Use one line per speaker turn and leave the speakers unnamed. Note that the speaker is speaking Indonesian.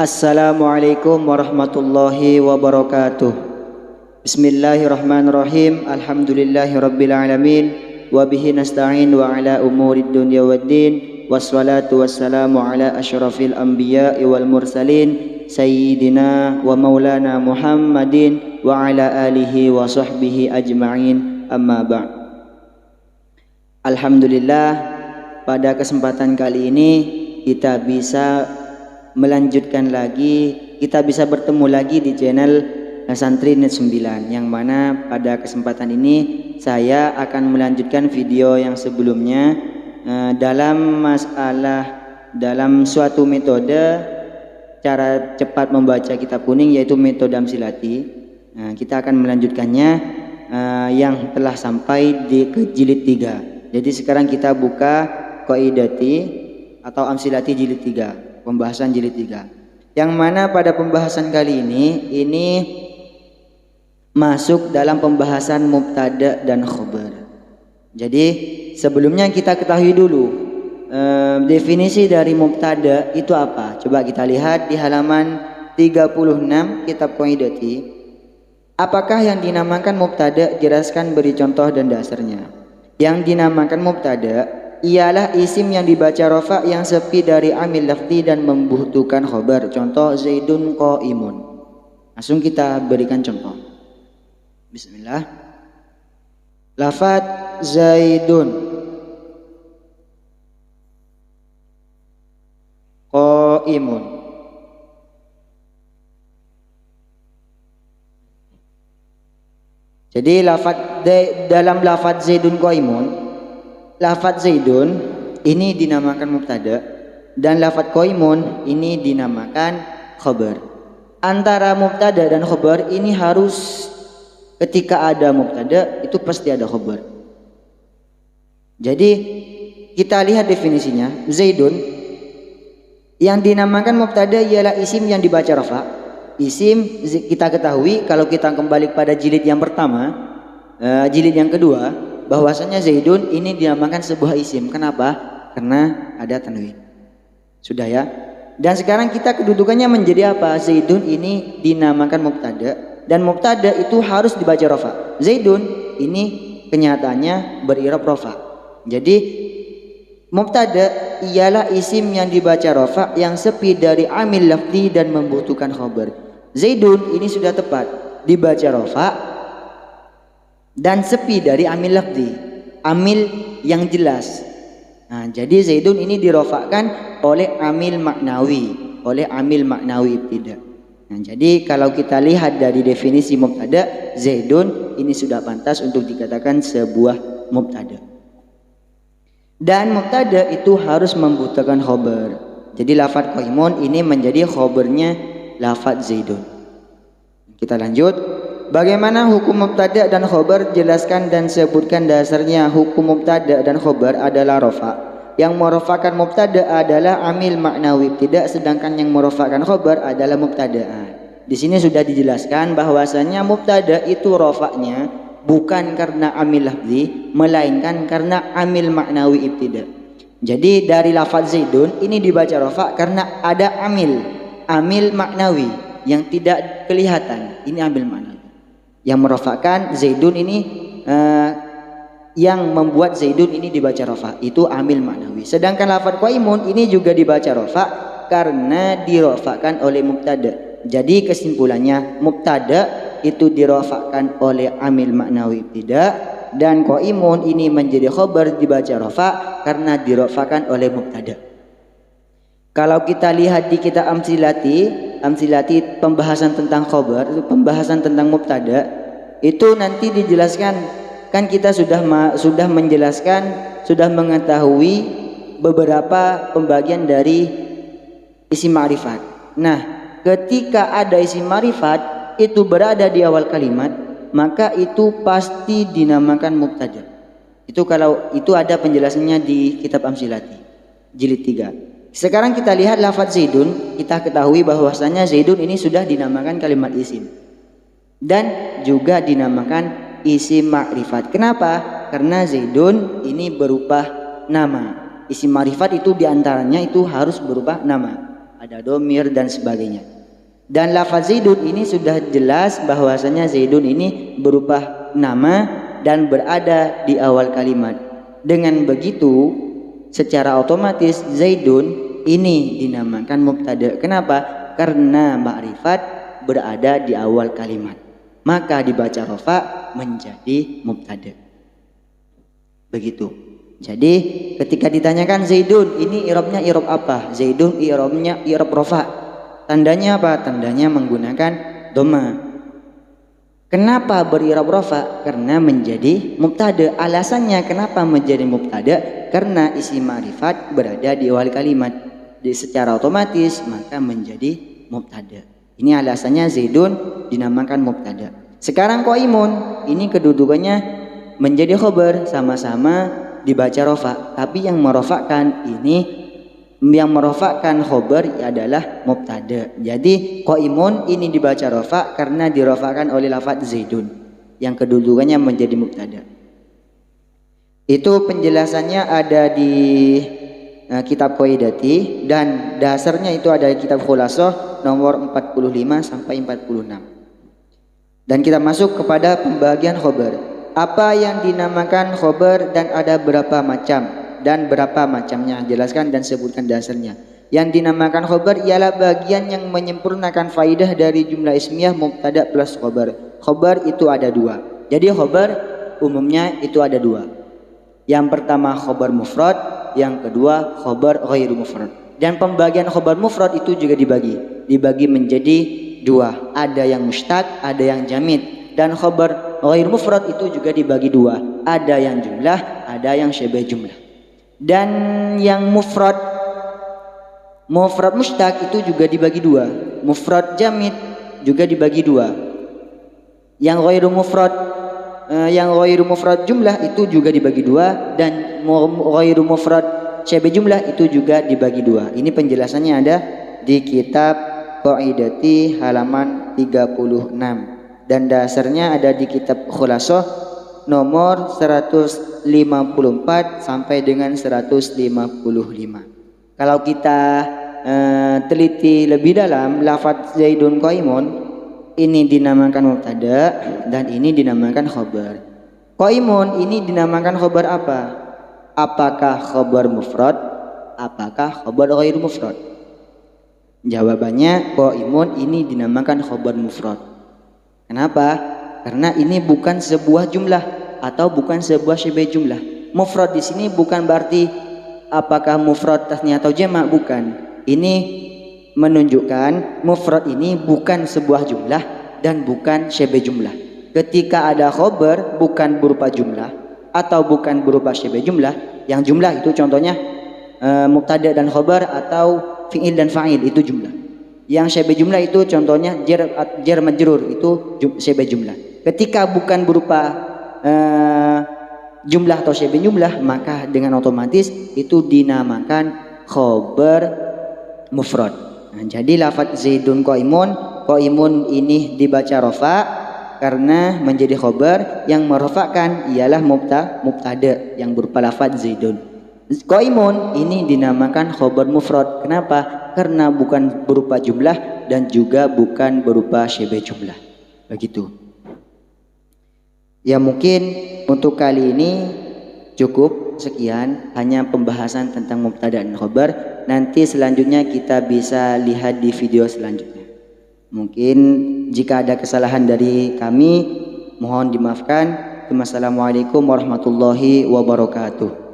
Assalamualaikum warahmatullahi wabarakatuh. Bismillahirrahmanirrahim. Alhamdulillahirabbil alamin wa bihi nasta'in wa ala umurid dunya waddin. Wassalatu wassalamu ala asyrafil anbiya'i wal mursalin sayyidina wa maulana Muhammadin wa ala alihi wa sahbihi ajma'in. Amma ba'd. Alhamdulillah, pada kesempatan kali ini kita bisa melanjutkan lagi, kita bisa bertemu lagi di channel Santri Net 9, yang mana pada kesempatan ini saya akan melanjutkan video yang sebelumnya dalam dalam suatu metode cara cepat membaca kitab kuning, yaitu metode Amsilati. Kita akan melanjutkannya yang telah sampai ke jilid 3. Jadi sekarang kita buka Qaidati atau Amsilati jilid 3. Pembahasan jilid 3, yang mana pada pembahasan kali ini masuk dalam pembahasan mubtada dan khobar. Jadi sebelumnya kita ketahui dulu definisi dari mubtada itu apa. Coba kita lihat di halaman 36 kitab Qaidati. Apakah yang dinamakan mubtada? Jelaskan, beri contoh dan dasarnya. Yang dinamakan mubtada ialah isim yang dibaca rofa yang sepi dari amil lafzi dan membutuhkan khobar. Contoh Zaidun qaimun. Langsung kita berikan contoh. Bismillah. Lafaz Zaidun qaimun. Jadi dalam lafaz Zaidun qaimun, lafaz Zaidun ini dinamakan mubtada dan lafaz qaimun ini dinamakan khobar. Antara mubtada dan khobar ini harus, ketika ada mubtada itu pasti ada khobar. Jadi kita lihat definisinya. Zaidun yang dinamakan mubtada ialah isim yang dibaca rafa. Isim kita ketahui kalau kita kembali pada jilid yang pertama, jilid yang kedua, bahwasanya Zaidun ini dinamakan sebuah isim. Kenapa? Karena ada tanwin. Sudah ya. Dan sekarang kita kedudukannya menjadi apa? Zaidun ini dinamakan mubtada dan mubtada itu harus dibaca rafa. Zaidun ini kenyataannya berirab rafa. Jadi mubtada ialah isim yang dibaca rafa yang sepi dari amil lafzi dan membutuhkan khobar. Zaidun ini sudah tepat dibaca rafa dan sepi dari amil lafzi, amil yang jelas. Jadi Zaidun ini dirofakkan oleh amil maknawi ibtida. Jadi kalau kita lihat dari definisi mubtada, Zaidun ini sudah pantas untuk dikatakan sebuah mubtada. Dan mubtada itu harus membutuhkan khobar. Jadi lafaz qaimun ini menjadi khobarnya lafaz Zaidun. Kita lanjut. Bagaimana hukum mubtada dan khobar? Jelaskan dan sebutkan dasarnya. Hukum mubtada dan khobar adalah rofa. Yang merofakan mubtada adalah amil maknawi ibtida, sedangkan yang merofakan khobar adalah mubtada. Di sini sudah dijelaskan bahwasanya mubtada itu rofaknya bukan karena amil lafzi, melainkan karena amil maknawi ibtida. Jadi dari lafaz Zaidun ini dibaca rofa karena ada amil maknawi yang tidak kelihatan. Ini amil maknawi yang merofakkan Zaidun ini, yang membuat Zaidun ini dibaca rofa itu amil maknawi. Sedangkan lafaz qaimun ini juga dibaca rofa karena dirofakkan oleh mubtada. Jadi kesimpulannya mubtada itu dirofakkan oleh amil maknawi ibtida dan qaimun ini menjadi khobar dibaca rofa karena dirofakkan oleh mubtada. Kalau kita lihat di kitab Amsilati pembahasan tentang khobar, pembahasan tentang mubtada itu nanti dijelaskan. Kan kita sudah menjelaskan, sudah mengetahui beberapa pembagian dari isim ma'rifat. Nah, ketika ada isim ma'rifat itu berada di awal kalimat, maka itu pasti dinamakan mubtada. Itu kalau itu ada penjelasannya di kitab Amsilati jilid 3. Sekarang kita lihat lafaz Zaidun. Kita ketahui bahwasanya Zaidun ini sudah dinamakan kalimat isim dan juga dinamakan isim ma'rifat. Kenapa? Karena Zaidun ini berupa nama. Isim ma'rifat itu diantaranya itu harus berupa nama. ada domir dan sebagainya. Dan lafaz Zaidun ini sudah jelas bahwasanya Zaidun ini berupa nama dan berada di awal kalimat. Dengan begitu secara otomatis Zaidun ini dinamakan mubtada. Kenapa? Karena ma'rifat berada di awal kalimat, maka dibaca rafa menjadi mubtada. Begitu. Jadi ketika ditanyakan Zaidun ini i'rabnya i'rab apa? Zaidun i'rabnya i'rab rafa. Tandanya apa? Tandanya menggunakan dhamma. Kenapa beri'rab rafa? Karena menjadi mubtada. Alasannya kenapa menjadi mubtada? Karena isim ma'rifat berada di awal kalimat. Secara otomatis maka menjadi mubtada. Ini alasannya Zaidun dinamakan mubtada. Sekarang qaimun ini kedudukannya menjadi khobar, sama-sama dibaca rafa, tapi yang merofakkan khobar adalah mubtada. Jadi qaimun ini dibaca rafa karena dirofakkan oleh lafaz Zaidun yang kedudukannya menjadi mubtada. Itu penjelasannya ada di kitab Qaidati, dan dasarnya itu ada di kitab Khulasah nomor 45 sampai 46. Dan kita masuk kepada pembagian khobar. Apa yang dinamakan khobar dan ada berapa macam dan berapa macamnya, jelaskan dan sebutkan dasarnya. Yang dinamakan khobar ialah bagian yang menyempurnakan faidah dari jumlah ismiyah mubtada plus khobar. Khobar itu ada dua. Jadi khobar umumnya itu ada dua. Yang pertama khobar mufrad, yang kedua khobar ghairu mufrad. Dan pembagian khobar mufrad itu juga dibagi menjadi dua. Ada yang mustaq, ada yang jamid. Dan khobar ghair mufrad itu juga dibagi dua, ada yang jumlah, ada yang syibh jumlah. Dan yang mufrad mustaq itu juga dibagi dua, mufrad jamid juga dibagi dua. Yang ghairu mufrad jumlah itu juga dibagi dua, dan ghairu mufrad syibh jumlah itu juga dibagi dua. Ini penjelasannya ada di kitab Qaidati halaman 36. Dan dasarnya ada di kitab Khulasah nomor 154 sampai dengan 155. Kalau kita teliti lebih dalam, lafaz Zaidun qaimun ini dinamakan mubtada dan ini dinamakan khobar. Qaimun ini dinamakan khobar apa? Apakah khobar mufrad? Apakah khobar ghairu mufrad? Jawabannya qaimun ini dinamakan khobar mufrad. Kenapa? Karena ini bukan sebuah jumlah atau bukan sebuah syibh jumlah. Mufrad di sini bukan berarti apakah mufrad tasnya atau jamak, bukan. Ini menunjukkan mufrad ini bukan sebuah jumlah dan bukan syibh jumlah. Ketika ada khobar bukan berupa jumlah atau bukan berupa syibh jumlah, yang jumlah itu contohnya mubtada dan khobar atau fi'il dan fa'il itu jumlah. Yang syibh jumlah itu contohnya jar majrur itu syibh jumlah. Ketika bukan berupa jumlah atau syibh jumlah, maka dengan otomatis itu dinamakan khobar mufrad. Nah, jadi lafaz Zaidun qaimun ini dibaca rafa karena menjadi khobar, yang merofakkan ialah mubtada yang berupa lafaz Zaidun. Qaimun ini dinamakan khobar mufrad. Kenapa? Karena bukan berupa jumlah dan juga bukan berupa syibh jumlah. Begitu. Ya, mungkin untuk kali ini cukup sekian, hanya pembahasan tentang mubtada dan khobar. Nanti selanjutnya kita bisa lihat di video selanjutnya. Mungkin jika ada kesalahan dari kami mohon dimaafkan. Wassalamualaikum warahmatullahi wabarakatuh.